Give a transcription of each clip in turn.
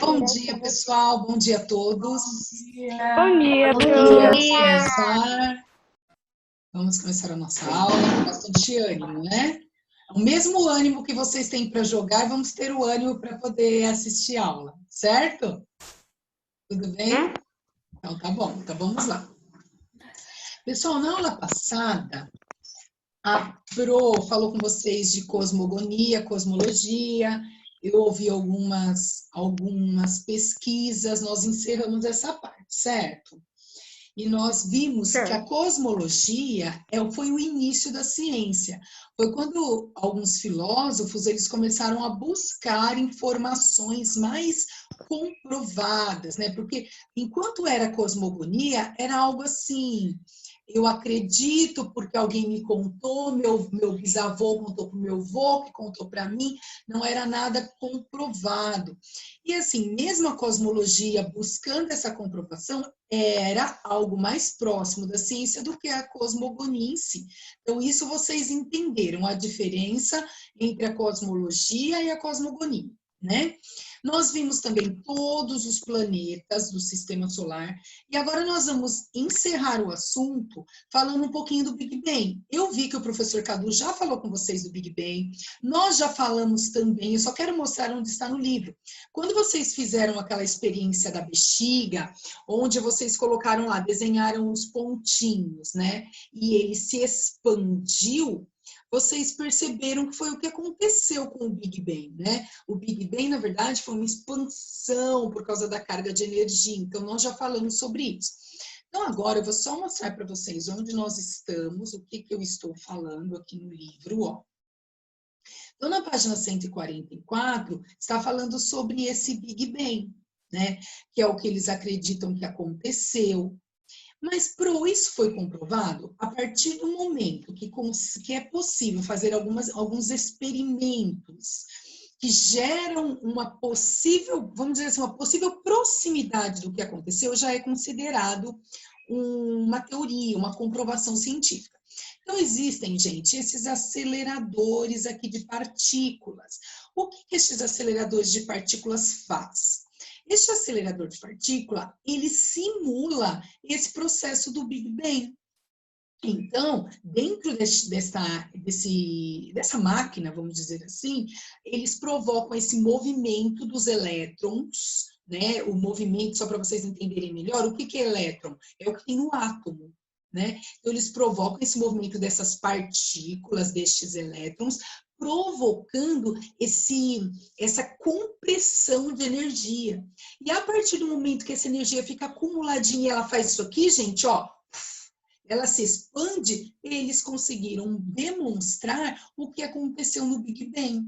Bom dia, pessoal. Bom dia a todos. Bom dia, Vamos começar a nossa aula com bastante ânimo, né? O mesmo ânimo que vocês têm para jogar, vamos ter o ânimo para poder assistir a aula, certo? Tudo bem? Então, tá bom. Então, vamos lá. Pessoal, na aula passada, a Pro falou com vocês de cosmogonia, cosmologia. Eu ouvi algumas pesquisas, nós encerramos essa parte, certo? E nós vimos que a cosmologia foi o início da ciência. Foi quando alguns filósofos eles começaram a buscar informações mais comprovadas, né? Porque enquanto era cosmogonia, era algo assim, eu acredito porque alguém me contou, meu bisavô contou para o meu avô, que contou para mim, não era nada comprovado. E assim, mesmo a cosmologia buscando essa comprovação, era algo mais próximo da ciência do que a cosmogonia em si. Então, isso vocês entenderam a diferença entre a cosmologia e a cosmogonia, né? Nós vimos também todos os planetas do sistema solar e agora nós vamos encerrar o assunto falando um pouquinho do Big Bang. Eu vi que o professor Cadu já falou com vocês do Big Bang, nós já falamos também, eu só quero mostrar onde está no livro. Quando vocês fizeram aquela experiência da bexiga, onde vocês colocaram lá, desenharam os pontinhos, né? E ele se expandiu, vocês perceberam que foi o que aconteceu com o Big Bang, né? O Big Bang, na verdade, foi uma expansão por causa da carga de energia. Então, nós já falamos sobre isso. Então, agora eu vou só mostrar para vocês onde nós estamos, o que eu estou falando aqui no livro, ó. Então, na página 144, está falando sobre esse Big Bang, né? Que é o que eles acreditam que aconteceu. Mas, isso foi comprovado a partir do momento que é possível fazer alguns experimentos que geram uma possível, vamos dizer assim, uma possível proximidade do que aconteceu, já é considerado uma teoria, uma comprovação científica. Então, existem, gente, esses aceleradores aqui de partículas. O que esses aceleradores de partículas fazem? Este acelerador de partícula, ele simula esse processo do Big Bang. Então, dentro dessa máquina, vamos dizer assim, eles provocam esse movimento dos elétrons, né? O movimento, só para vocês entenderem melhor, o que é elétron? É o que tem no átomo, né? Então, eles provocam esse movimento dessas partículas, destes elétrons, provocando essa compressão de energia. E a partir do momento que essa energia fica acumuladinha e ela faz isso aqui, gente, ó, ela se expande, eles conseguiram demonstrar o que aconteceu no Big Bang.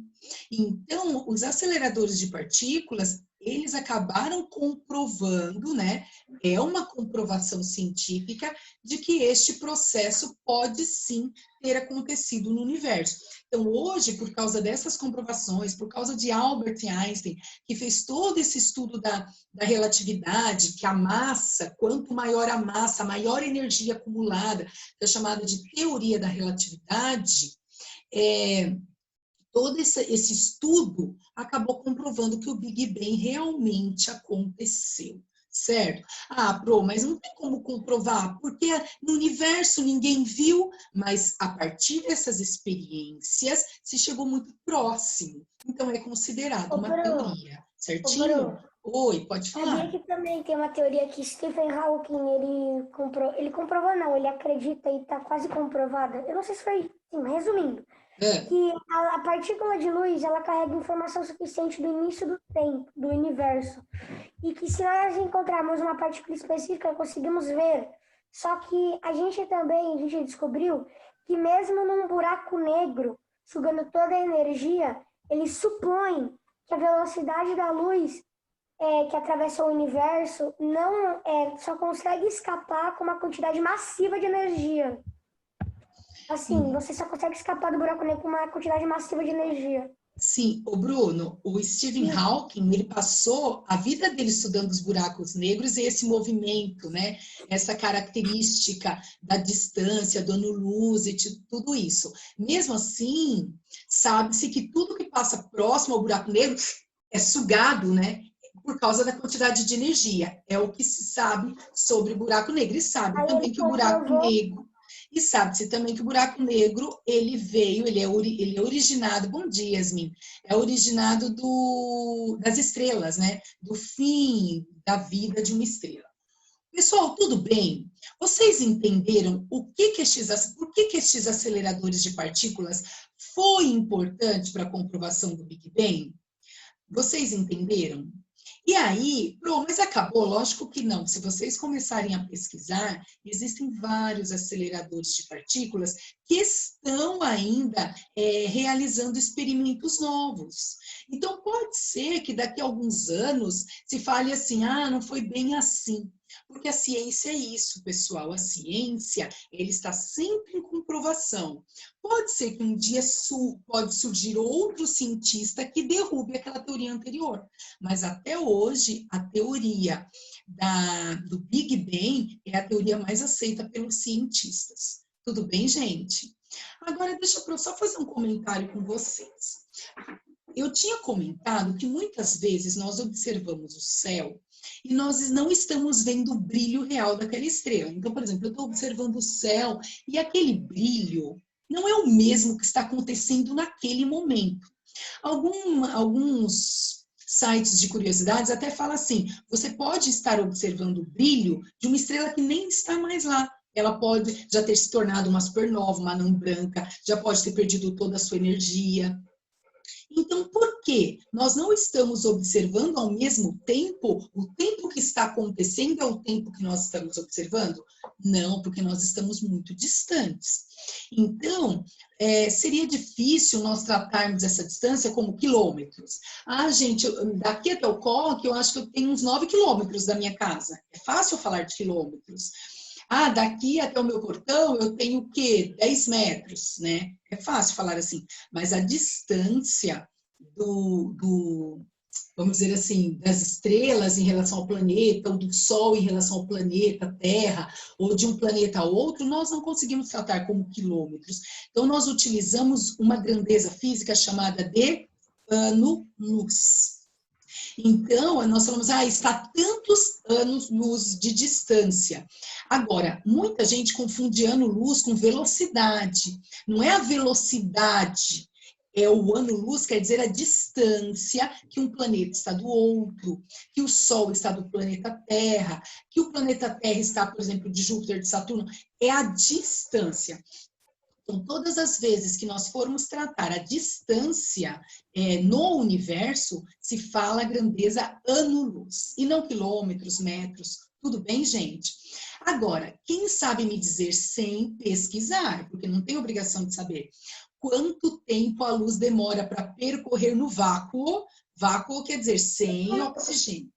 Então, os aceleradores de partículas, eles acabaram comprovando, né? É uma comprovação científica de que este processo pode sim ter acontecido no universo. Então, hoje, por causa dessas comprovações, por causa de Albert Einstein, que fez todo esse estudo da relatividade, que a massa, quanto maior a massa, maior a energia acumulada, é chamada de teoria da relatividade, todo esse estudo acabou comprovando que o Big Bang realmente aconteceu, certo? Ah, Pro, mas não tem como comprovar, porque no universo ninguém viu, mas a partir dessas experiências se chegou muito próximo. Então é considerado uma teoria, certinho? Oi, pode falar. Sabia que também tem uma teoria que Stephen Hawking, ele comprovou não, ele acredita e está quase comprovada. Eu não sei se foi, sim, resumindo, que a partícula de luz, ela carrega informação suficiente do início do tempo, do universo. E que se nós encontrarmos uma partícula específica, conseguimos ver. Só que a gente descobriu que mesmo num buraco negro, sugando toda a energia, ele supõe que a velocidade da luz que atravessa o universo só consegue escapar com uma quantidade massiva de energia. Assim, você só consegue escapar do buraco negro com uma quantidade massiva de energia. Sim, o Bruno, o Stephen Hawking, ele passou a vida dele estudando os buracos negros e esse movimento, né? Essa característica da distância, do ano-luz e tudo isso. Mesmo assim, sabe-se que tudo que passa próximo ao buraco negro é sugado, né? por causa da quantidade de energia. É o que se sabe sobre buraco negro. E sabe Aí também ele que o buraco comprovou. negro... E sabe-se também que o buraco negro, ele veio, ele é originado... Bom dia, Yasmin. É originado das estrelas, né? Do fim da vida de uma estrela. Pessoal, tudo bem? Vocês entenderam por que estes aceleradores de partículas foi importante para a comprovação do Big Bang? Vocês entenderam? E aí, mas acabou? Lógico que não. Se vocês começarem a pesquisar, existem vários aceleradores de partículas que estão ainda realizando experimentos novos. Então, pode ser que daqui a alguns anos se fale assim, não foi bem assim. Porque a ciência é isso, pessoal. A ciência, ele está sempre em comprovação. Pode ser que um dia pode surgir outro cientista que derrube aquela teoria anterior. Mas até hoje, a teoria do Big Bang é a teoria mais aceita pelos cientistas. Tudo bem, gente? Agora, deixa eu só fazer um comentário com vocês. Eu tinha comentado que muitas vezes nós observamos o céu e nós não estamos vendo o brilho real daquela estrela. Então, por exemplo, eu estou observando o céu e aquele brilho não é o mesmo que está acontecendo naquele momento. Alguns sites de curiosidades até falam assim, você pode estar observando o brilho de uma estrela que nem está mais lá. Ela pode já ter se tornado uma supernova, uma anã branca, já pode ter perdido toda a sua energia. Então, por que nós não estamos observando ao mesmo tempo, o tempo que está acontecendo é o tempo que nós estamos observando? Não, porque nós estamos muito distantes. Então, seria difícil nós tratarmos essa distância como quilômetros. Gente, daqui até o Coque, eu acho que eu tenho uns 9 quilômetros da minha casa. É fácil falar de quilômetros. Daqui até o meu portão eu tenho o quê? 10 metros, né? É fácil falar assim, mas a distância vamos dizer assim, das estrelas em relação ao planeta, ou do Sol em relação ao planeta Terra, ou de um planeta a outro, nós não conseguimos tratar como quilômetros. Então, nós utilizamos uma grandeza física chamada de ano-luz. Então, nós falamos, está tantos anos-luz de distância. Agora, muita gente confunde ano-luz com velocidade. Não é a velocidade, é o ano-luz, quer dizer a distância que um planeta está do outro, que o Sol está do planeta Terra, que o planeta Terra está, por exemplo, de Júpiter, de Saturno. É a distância. Então, todas as vezes que nós formos tratar a distância no universo, se fala grandeza ano-luz, e não quilômetros, metros. Tudo bem, gente? Agora, quem sabe me dizer sem pesquisar, porque não tem obrigação de saber, quanto tempo a luz demora para percorrer no vácuo? Vácuo quer dizer sem oxigênio.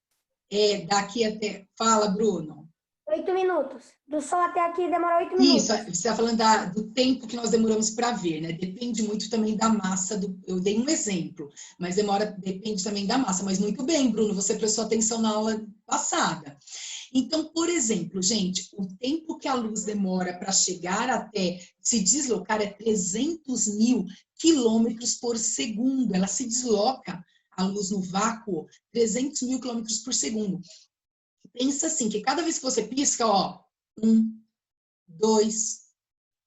Daqui até... Fala, Bruno. 8 minutos. Do Sol até aqui demora 8 minutos. Isso, você está falando do tempo que nós demoramos para ver, né? Depende muito também da massa eu dei um exemplo, mas depende também da massa. Mas muito bem, Bruno, você prestou atenção na aula passada. Então, por exemplo, gente, o tempo que a luz demora para chegar até se deslocar é 300 mil quilômetros por segundo. Ela se desloca, a luz no vácuo, 300 mil quilômetros por segundo. Pensa assim, que cada vez que você pisca, 1, 2,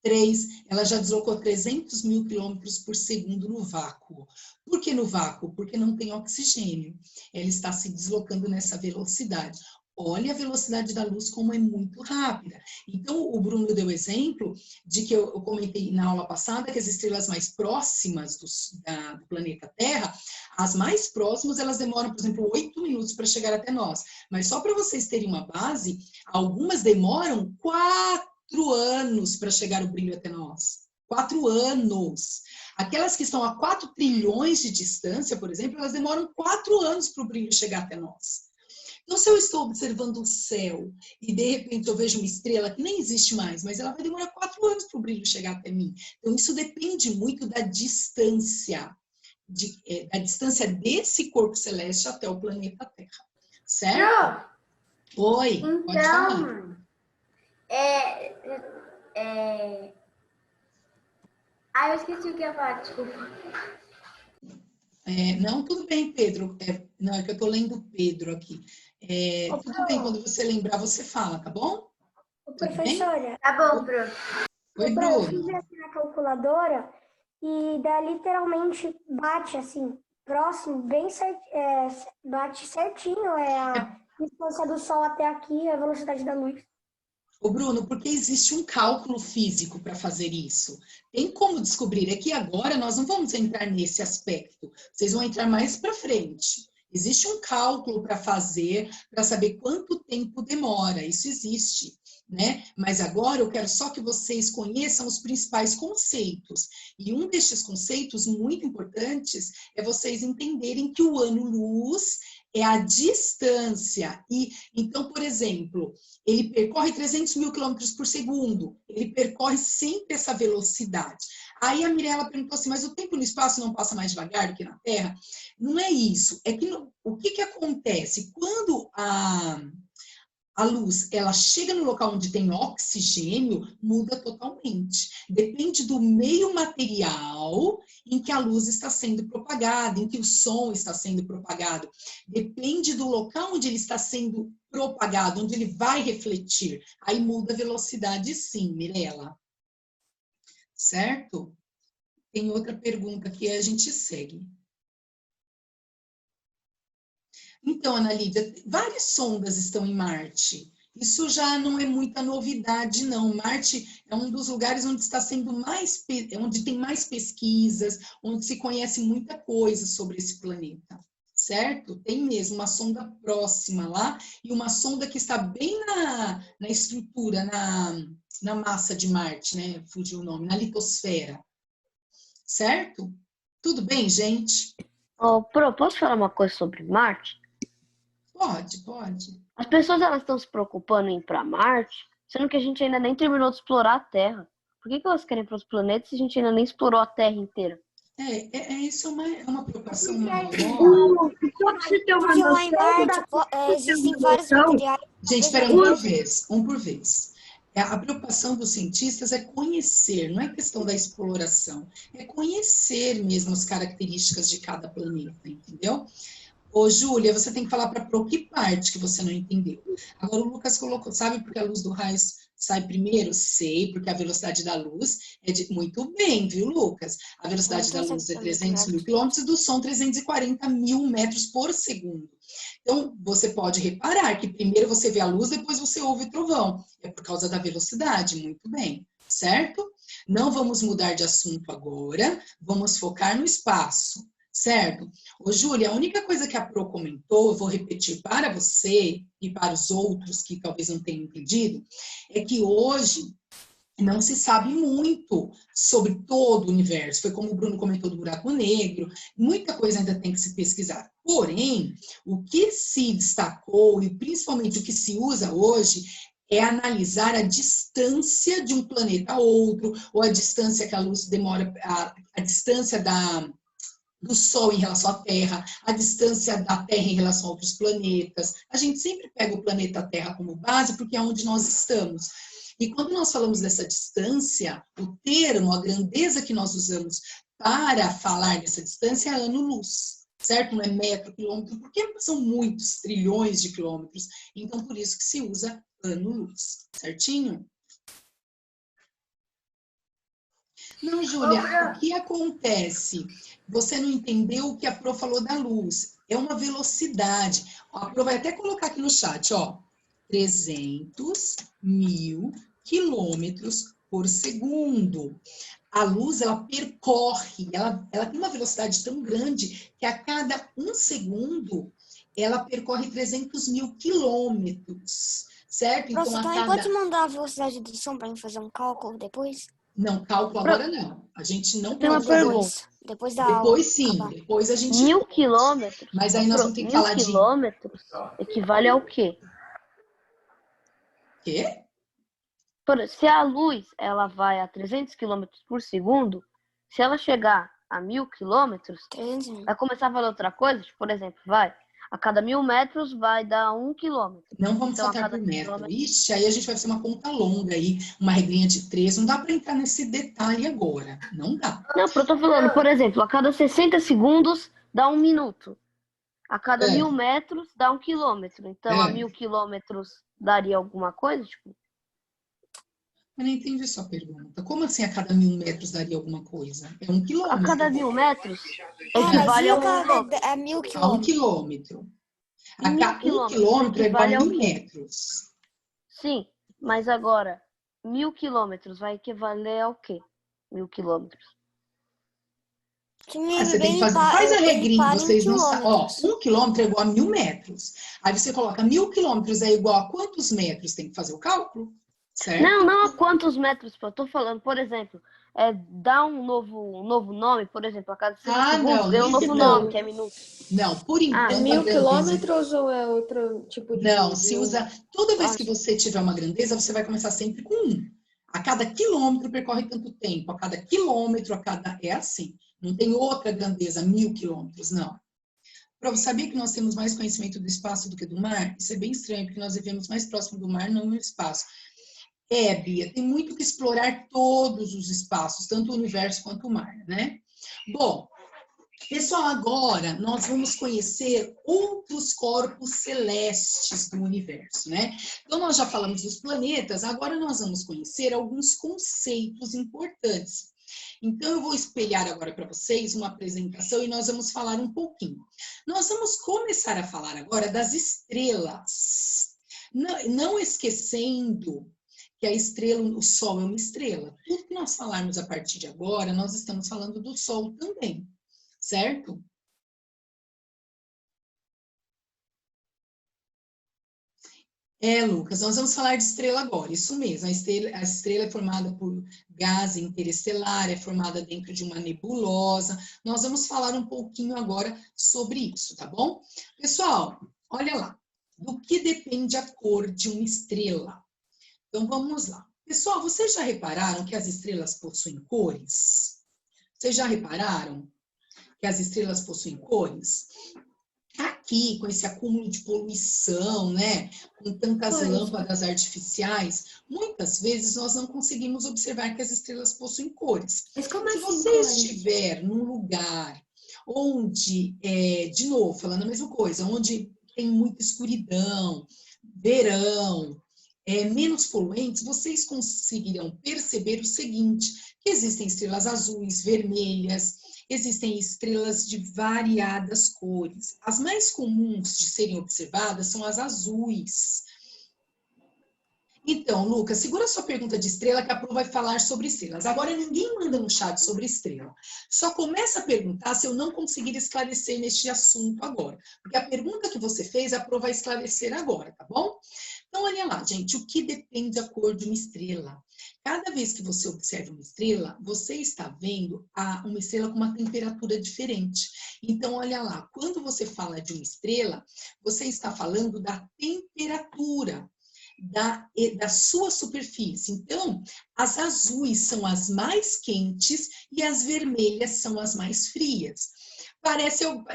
3, ela já deslocou 300 mil quilômetros por segundo no vácuo. Por que no vácuo? Porque não tem oxigênio. Ela está se deslocando nessa velocidade. Olha a velocidade da luz como é muito rápida. Então, o Bruno deu exemplo de que eu comentei na aula passada que as estrelas mais próximas do planeta Terra, as mais próximas, elas demoram, por exemplo, 8 minutos para chegar até nós. Mas só para vocês terem uma base, algumas demoram 4 anos para chegar o brilho até nós. 4 anos. Aquelas que estão a 4 trilhões de distância, por exemplo, elas demoram 4 anos para o brilho chegar até nós. Então, se eu estou observando o céu e, de repente, eu vejo uma estrela que nem existe mais, mas ela vai demorar 4 anos para o brilho chegar até mim. Então, isso depende muito da distância, da distância desse corpo celeste até o planeta Terra. Certo? Oi, então, pode falar. Eu esqueci o que ia falar, desculpa. Não, tudo bem, Pedro. Não, é que eu estou lendo Pedro aqui. Tudo bem, quando você lembrar, você fala, tá bom? Professora. Tá bom, Bruno. Oi, Eu Bruno. fiz aqui na calculadora e dá literalmente bate assim, próximo, bem bate certinho a distância do Sol até aqui, a velocidade da luz. Ô, Bruno, porque existe um cálculo físico para fazer isso. Tem como descobrir. É que agora nós não vamos entrar nesse aspecto. Vocês vão entrar mais para frente. Existe um cálculo para fazer, para saber quanto tempo demora. Isso existe, né? Mas agora eu quero só que vocês conheçam os principais conceitos. E um destes conceitos muito importantes é vocês entenderem que o ano-luz é a distância. E então, por exemplo, ele percorre 300 mil quilômetros por segundo. Ele percorre sempre essa velocidade. Aí a Mirella perguntou assim, mas o tempo no espaço não passa mais devagar do que na Terra? Não é isso. É que o que acontece? Quando a luz, ela chega no local onde tem oxigênio, muda totalmente. Depende do meio material em que a luz está sendo propagada, em que o som está sendo propagado. Depende do local onde ele está sendo propagado, onde ele vai refletir. Aí muda a velocidade sim, Mirella. Certo? Tem outra pergunta que a gente segue. Então, Ana Lídia, várias sondas estão em Marte. Isso já não é muita novidade, não. Marte é um dos lugares onde está sendo onde tem mais pesquisas, onde se conhece muita coisa sobre esse planeta, certo? Tem mesmo uma sonda próxima lá e uma sonda que está bem na estrutura, na massa de Marte, né? Fugiu o nome, na litosfera, certo? Tudo bem, gente? Pro, posso falar uma coisa sobre Marte? Pode. As pessoas elas estão se preocupando em ir para Marte, sendo que a gente ainda nem terminou de explorar a Terra. Por que elas querem ir para os planetas se a gente ainda nem explorou a Terra inteira? Isso é uma preocupação maior. Só para você ter uma Porque lá em noção Marte existem vários materiais. Gente, espera, um por vez. A preocupação dos cientistas é conhecer, não é questão da exploração, é conhecer mesmo as características de cada planeta, entendeu? Ô, Júlia, você tem que falar para Pro que parte que você não entendeu. Agora, o Lucas colocou, sabe porque a luz do raio sai primeiro? Sei, porque a velocidade da luz é de... Muito bem, viu, Lucas? A velocidade da luz é 300 mil quilômetros e do som 340 mil metros por segundo. Então, você pode reparar que primeiro você vê a luz, depois você ouve o trovão. É por causa da velocidade, muito bem, certo? Não vamos mudar de assunto agora, vamos focar no espaço. Certo? Ô, Júlia, a única coisa que a Pro comentou, eu vou repetir para você e para os outros que talvez não tenham entendido, é que hoje não se sabe muito sobre todo o universo. Foi como o Bruno comentou do buraco negro, muita coisa ainda tem que se pesquisar. Porém, o que se destacou e principalmente o que se usa hoje é analisar a distância de um planeta a outro, ou a distância que a luz demora, a distância do Sol em relação à Terra, a distância da Terra em relação a outros planetas. A gente sempre pega o planeta Terra como base, porque é onde nós estamos. E quando nós falamos dessa distância, o termo, a grandeza que nós usamos para falar dessa distância é ano-luz, certo? Não é metro, quilômetro, porque são muitos trilhões de quilômetros. Então, por isso que se usa ano-luz, certinho? Não, Júlia, o que acontece? Você não entendeu o que a Pro falou da luz. É uma velocidade. A Pro vai até colocar aqui no chat, ó. 300 mil quilômetros por segundo. A luz, ela percorre, ela tem uma velocidade tão grande que a cada 1 segundo, ela percorre 300 mil quilômetros, certo? Então, você também pode mandar a velocidade do som para mim fazer um cálculo depois? Não, cálculo agora não. A gente não tem uma pergunta. Depois da aula. Depois sim, depois a gente... 1000 quilômetros? Mas aí nós vamos ter que falar de... 1000 quilômetros equivale ao quê? Quê? Se a luz ela vai a 300 quilômetros por segundo, se ela chegar a 1000 quilômetros, vai começar a valer outra coisa? Por exemplo, a cada 1000 metros vai dar 1 quilômetro. Não vamos saltar por metro. Ixi, aí a gente vai fazer uma conta longa aí, uma regrinha de 3. Não dá para entrar nesse detalhe agora. Não dá. Não, eu tô falando, por exemplo, a cada 60 segundos dá 1 minuto. A cada 1000 metros dá 1 quilômetro. Então, a 1000 quilômetros daria alguma coisa? Tipo... Eu não entendi a sua pergunta. Como assim a cada 1000 metros daria alguma coisa? É 1 quilômetro. A cada 1000 metros equivale a 1 quilômetro. a 1000 A 1 quilômetro. E 1000 1 quilômetro é igual a 1000 metros. Sim, mas agora, 1000 quilômetros vai equivaler ao quê? 1000 quilômetros. Você tem que fazer, faz a regrinha, vocês não sabem. Ó, 1 quilômetro é igual a 1000 metros. Aí você coloca 1000 quilômetros é igual a quantos metros? Tem que fazer o cálculo, certo? Não a quantos metros, eu tô falando, por exemplo, dá um novo nome, por exemplo, a cada 5 segundos ganha um novo nome, que é minuto. Não, por enquanto... É 1000 quilômetros ou é outro tipo de... Não, se usa... Toda vez que você tiver uma grandeza, você vai começar sempre com 1. A cada quilômetro percorre tanto tempo, a cada quilômetro, é assim. Não tem outra grandeza, 1000 quilômetros, não. Sabia que nós temos mais conhecimento do espaço do que do mar? Isso é bem estranho, porque nós vivemos mais próximo do mar, não no espaço. Bia, tem muito que explorar todos os espaços, tanto o universo quanto o mar, né? Bom, pessoal, agora nós vamos conhecer outros corpos celestes do universo, né? Então, nós já falamos dos planetas, agora nós vamos conhecer alguns conceitos importantes. Então, eu vou espelhar agora para vocês uma apresentação e nós vamos falar um pouquinho. Nós vamos começar a falar agora das estrelas. Não esquecendo que a estrela, o Sol é uma estrela. Tudo que nós falarmos a partir de agora, nós estamos falando do Sol também, certo? Lucas, nós vamos falar de estrela agora, isso mesmo. A estrela é formada por gás interestelar, é formada dentro de uma nebulosa. Nós vamos falar um pouquinho agora sobre isso, tá bom? Pessoal, olha lá. Do que depende a cor de uma estrela? Então, vamos lá. Pessoal, vocês já repararam que as estrelas possuem cores? Vocês já repararam que as estrelas possuem cores? Aqui, com esse acúmulo de poluição, né, com tantas lâmpadas artificiais, muitas vezes nós não conseguimos observar que as estrelas possuem cores. Mas como se você estiver num lugar onde, de novo, falando a mesma coisa, onde tem muita escuridão, verão, menos poluentes, vocês conseguirão perceber o seguinte, que existem estrelas azuis, vermelhas, existem estrelas de variadas cores. As mais comuns de serem observadas são as azuis. Então, Lucas, segura a sua pergunta de estrela que a Pro vai falar sobre estrelas. Agora, ninguém manda no chat sobre estrela. Só começa a perguntar se eu não conseguir esclarecer neste assunto agora. Porque a pergunta que você fez, a Pro vai esclarecer agora, tá bom? Então, olha lá, gente, o que depende da cor de uma estrela? Cada vez que você observa uma estrela, você está vendo uma estrela com uma temperatura diferente. Então, olha lá, quando você fala de uma estrela, você está falando da temperatura da sua superfície. Então, as azuis são as mais quentes e as vermelhas são as mais frias.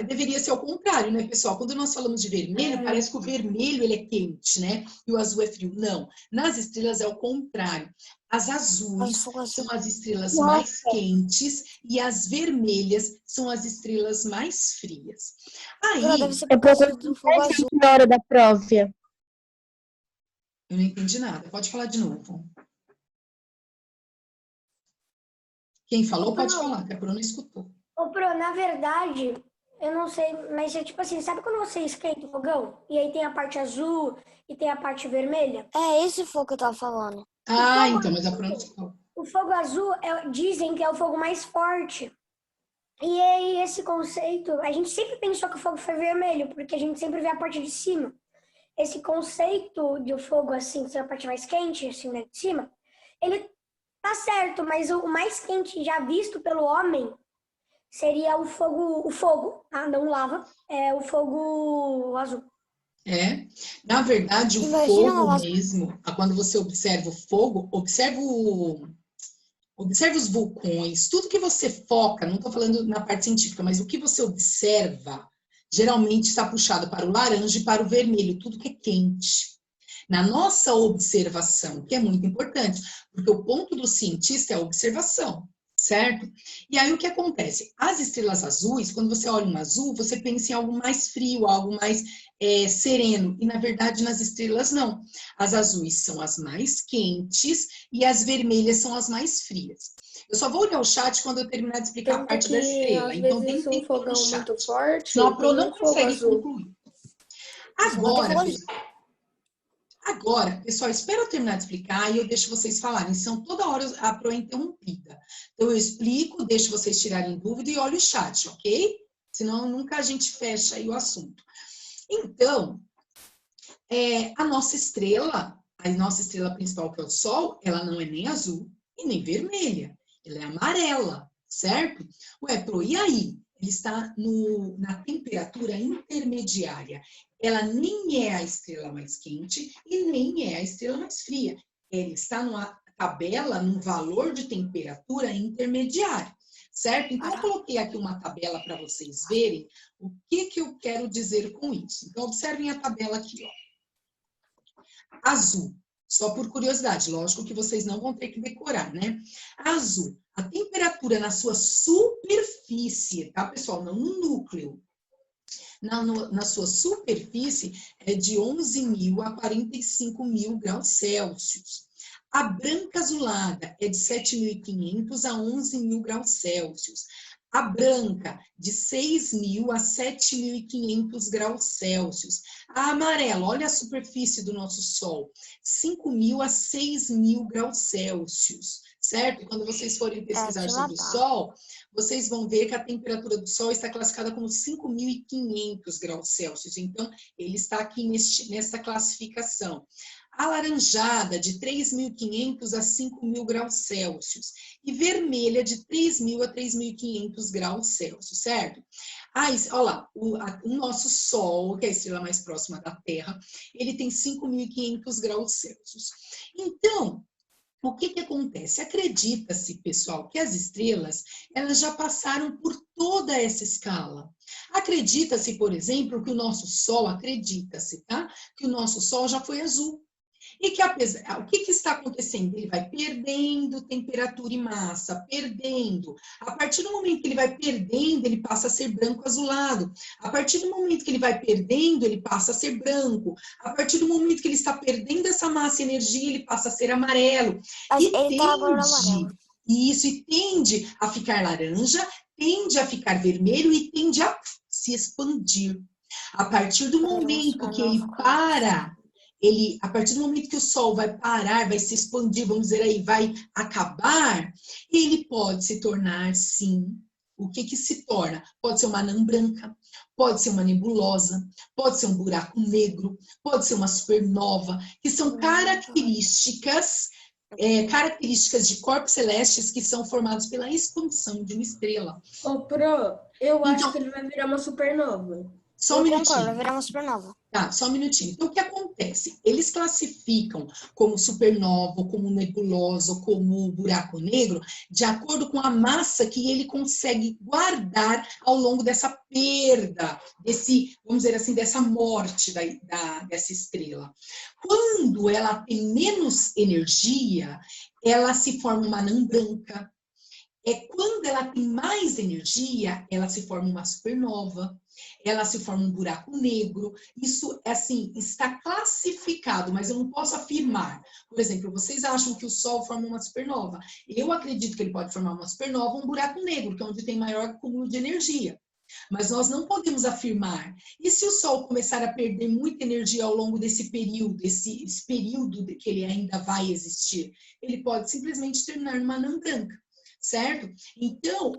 Deveria ser ao contrário, né, pessoal? Quando nós falamos de vermelho, parece que o vermelho ele é quente, né? E o azul é frio. Não, nas estrelas é o contrário. As azuis são as estrelas mais quentes e as vermelhas são as estrelas mais frias. Aí, é por causa do fogo azul na hora da prova. Eu não entendi nada. Pode falar de novo. Quem falou, pode falar, que a Pro não escutou. Ô, Pro, na verdade, eu não sei, mas é tipo assim, sabe quando você esquenta o fogão? E aí tem a parte azul e tem a parte vermelha? É esse fogo que eu tava falando. Então, mas a Pro não escutou. O fogo azul, dizem que é o fogo mais forte. E aí, esse conceito, a gente sempre pensou que o fogo foi vermelho, porque a gente sempre vê a parte de cima. Esse conceito de o fogo, assim, ser a parte mais quente, assim, né, de cima, ele tá certo, mas o mais quente já visto pelo homem seria o fogo, tá? Não lava, é o fogo azul. Na verdade, o fogo mesmo, quando você observa o fogo, observa os vulcões, tudo que você foca, não estou falando na parte científica, mas o que você observa, geralmente está puxado para o laranja e para o vermelho, tudo que é quente. Na nossa observação, que é muito importante, porque o ponto do cientista é a observação, certo? E aí o que acontece? As estrelas azuis, quando você olha um azul, você pensa em algo mais frio, algo mais sereno. E na verdade nas estrelas não. As azuis são as mais quentes e as vermelhas são as mais frias. Eu só vou olhar o chat quando eu terminar de explicar a Tanto parte que, da estrela. às Então vezes, tem um tempo no fogão chat. muito forte Senão a Pro tem não um fogo consegue azul. concluir. Só não tem fogo azul. Agora, pessoal, espera eu terminar de explicar e eu deixo vocês falarem. Senão toda hora a Pro é interrompida. Então eu explico, deixo vocês tirarem dúvida e olho o chat, ok? Senão nunca a gente fecha aí o assunto. Então, a nossa estrela principal, que é o Sol, ela não é nem azul e nem vermelha. Ela é amarela, certo? Ué, Pro, e aí? Ele está na temperatura intermediária. Ela nem é a estrela mais quente e nem é a estrela mais fria. Ela está numa tabela, num valor de temperatura intermediário, certo? Então, eu coloquei aqui uma tabela para vocês verem o que eu quero dizer com isso. Então, observem a tabela aqui, ó. Azul, só por curiosidade, lógico que vocês não vão ter que decorar, né? Azul, a temperatura na sua superfície, tá, pessoal? Não no núcleo. Na sua superfície é de 11.000 a 45.000 graus Celsius. A branca azulada é de 7.500 a 11.000 graus Celsius. A branca, de 6.000 a 7.500 graus Celsius. A amarela, olha a superfície do nosso Sol, 5.000 a 6.000 graus Celsius, certo? Quando vocês forem pesquisar sobre o Sol, vocês vão ver que a temperatura do Sol está classificada como 5.500 graus Celsius. Então, ele está aqui nessa classificação. Alaranjada, de 3.500 a 5.000 graus Celsius. E vermelha, de 3.000 a 3.500 graus Celsius, certo? Olha lá, o nosso Sol, que é a estrela mais próxima da Terra, ele tem 5.500 graus Celsius. Então, o que acontece? Acredita-se, pessoal, que as estrelas, elas já passaram por toda essa escala. Acredita-se, por exemplo, que o nosso Sol, acredita-se, tá? Que o nosso Sol já foi azul. E que o que está acontecendo? Ele vai perdendo temperatura e massa, perdendo. A partir do momento que ele vai perdendo, ele passa a ser branco azulado. A partir do momento que ele vai perdendo, ele passa a ser branco. A partir do momento que ele está perdendo essa massa e energia, ele passa a ser amarelo. Ele tá agora amarelo. Isso, e tende a ficar laranja, tende a ficar vermelho e tende a se expandir. A partir do momento que ele para... a partir do momento que o Sol vai parar, vai se expandir, vamos dizer aí, vai acabar, ele pode se tornar, sim, o que se torna? Pode ser uma anã branca, pode ser uma nebulosa, pode ser um buraco negro, pode ser uma supernova, que são características de corpos celestes que são formados pela expansão de uma estrela. Pro, eu acho que ele vai virar uma supernova. Só um minutinho. Concordo, vai virar uma supernova. Tá, só um minutinho. Então, o que acontece? Eles classificam como supernova, como nebulosa, como buraco negro, de acordo com a massa que ele consegue guardar ao longo dessa perda, vamos dizer assim, dessa morte dessa estrela. Quando ela tem menos energia, ela se forma uma anã branca. Quando ela tem mais energia, ela se forma uma supernova, ela se forma um buraco negro. Isso, assim, está classificado, mas eu não posso afirmar. Por exemplo, vocês acham que o Sol forma uma supernova. Eu acredito que ele pode formar uma supernova, um buraco negro, que é onde tem maior acúmulo de energia. Mas nós não podemos afirmar. E se o Sol começar a perder muita energia ao longo desse período, esse período que ele ainda vai existir, ele pode simplesmente terminar numa anã branca. Certo? Então,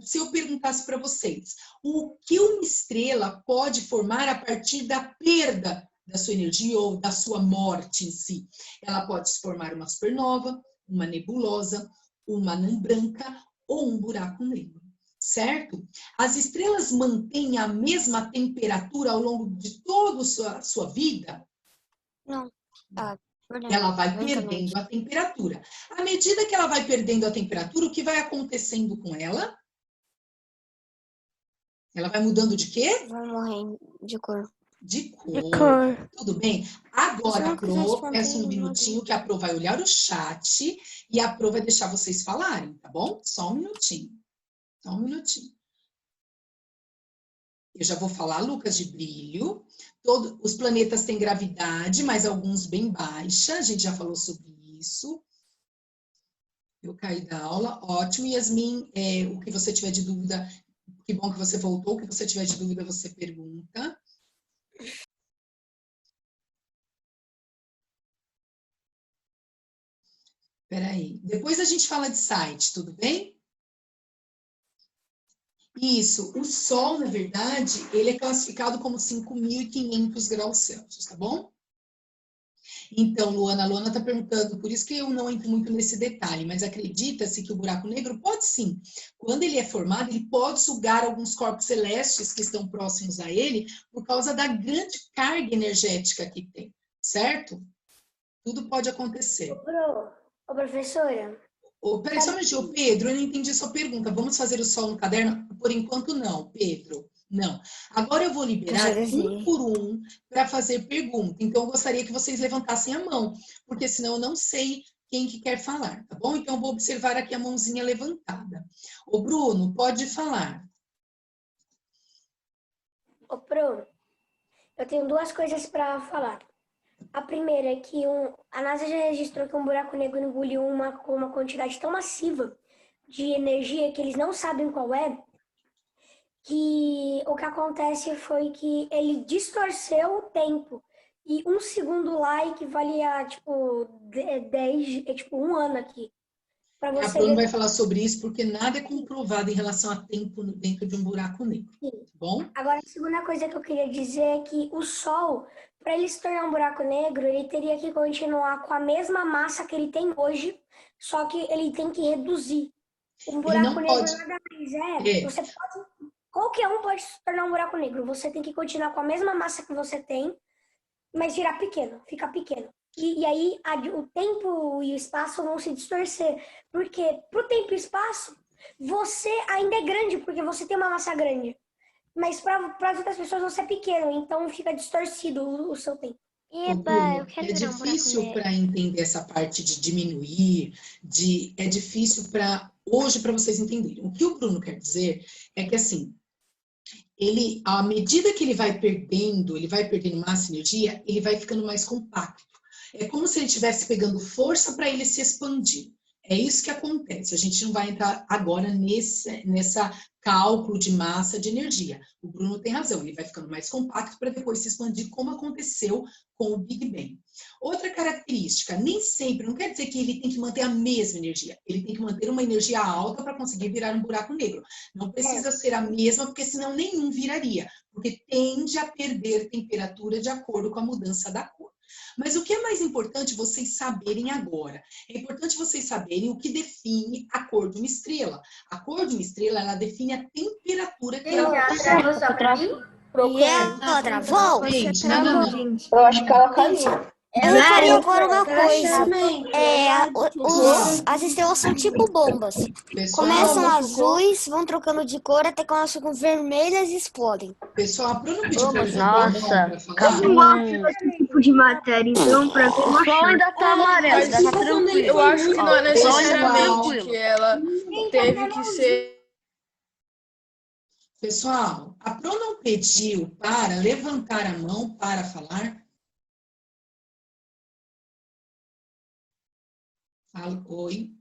se eu perguntasse para vocês, o que uma estrela pode formar a partir da perda da sua energia ou da sua morte em si? Ela pode se formar uma supernova, uma nebulosa, uma anã branca ou um buraco negro, certo? As estrelas mantêm a mesma temperatura ao longo de toda a sua vida? Não. Ela vai perdendo a temperatura. À medida que ela vai perdendo a temperatura, o que vai acontecendo com ela? Ela vai mudando de quê? Vai morrer de cor. De cor. Tudo bem? Agora, Pro, peço um minutinho que a Pro vai olhar o chat e a Pro vai deixar vocês falarem, tá bom? Só um minutinho. Só um minutinho. Eu já vou falar, Lucas, de brilho. Os planetas têm gravidade, mas alguns bem baixa. A gente já falou sobre isso. Eu caí da aula. Ótimo. Yasmin, o que você tiver de dúvida, que bom que você voltou. O que você tiver de dúvida, você pergunta. Espera aí. Depois a gente fala de site, tudo bem? Isso. O Sol, na verdade, ele é classificado como 5.500 graus Celsius, tá bom? Então, Luana, a Luana está perguntando, por isso que eu não entro muito nesse detalhe, mas acredita-se que o buraco negro pode sim. Quando ele é formado, ele pode sugar alguns corpos celestes que estão próximos a ele por causa da grande carga energética que tem, certo? Tudo pode acontecer. Ô, professora. Peraí, só um minutinho, Pedro, eu não entendi a sua pergunta. Vamos fazer o sol no caderno? Por enquanto, não, Pedro. Não. Agora eu vou liberar um por um para fazer pergunta. Então, eu gostaria que vocês levantassem a mão, porque senão eu não sei quem que quer falar, tá bom? Então, eu vou observar aqui a mãozinha levantada. Ô, Bruno, pode falar. Ô, Bruno, eu tenho duas coisas para falar. A primeira é que a NASA já registrou que um buraco negro engoliu uma quantidade tão massiva de energia que eles não sabem qual é, que o que acontece foi que ele distorceu o tempo. E 1 segundo lá equivalia, tipo, 1 ano aqui. A Bruno vai falar sobre isso, porque nada é comprovado em relação a tempo dentro de um buraco negro. Sim. Tá bom? Agora, a segunda coisa que eu queria dizer é que o Sol, para ele se tornar um buraco negro, ele teria que continuar com a mesma massa que ele tem hoje, só que ele tem que reduzir. Um buraco negro nada mais você pode... Qualquer um pode se tornar um buraco negro. Você tem que continuar com a mesma massa que você tem, mas virar pequeno, ficar pequeno. E aí o tempo e o espaço vão se distorcer. Porque pro tempo e espaço, você ainda é grande, porque você tem uma massa grande. Mas para as outras pessoas você é pequeno, então fica distorcido o seu tempo. Bruno, é difícil para entender essa parte de diminuir, é difícil hoje para vocês entenderem. O que o Bruno quer dizer é que assim, à medida que ele vai perdendo massa e energia, ele vai ficando mais compacto. É como se ele estivesse pegando força para ele se expandir. É isso que acontece. A gente não vai entrar agora nessa cálculo de massa de energia. O Bruno tem razão, ele vai ficando mais compacto para depois se expandir, como aconteceu com o Big Bang. Outra característica, nem sempre, não quer dizer que ele tem que manter a mesma energia, ele tem que manter uma energia alta para conseguir virar um buraco negro. Não precisa ser a mesma, porque senão nenhum viraria, porque tende a perder temperatura de acordo com a mudança da cor. Mas o que é mais importante vocês saberem agora? É importante vocês saberem o que define a cor de uma estrela. A cor de uma estrela, ela define a temperatura que ela E ela travou? Gente, não. Eu acho que ela caiu. Eu lembrei agora uma coisa. As estrelas são tipo bombas. Pessoal, Começam azuis, vão trocando de cor até que elas ficam vermelhas e explodem. Pessoal, a Bruna pediu pra Nossa, Eu não gosto desse tipo de matéria, então pra mim o sol ainda tá amarelo, ainda tá tranquilo. Eu acho que não é necessariamente que ela teve que ser... Pessoal, a Pro não pediu para levantar a mão para falar? Oi.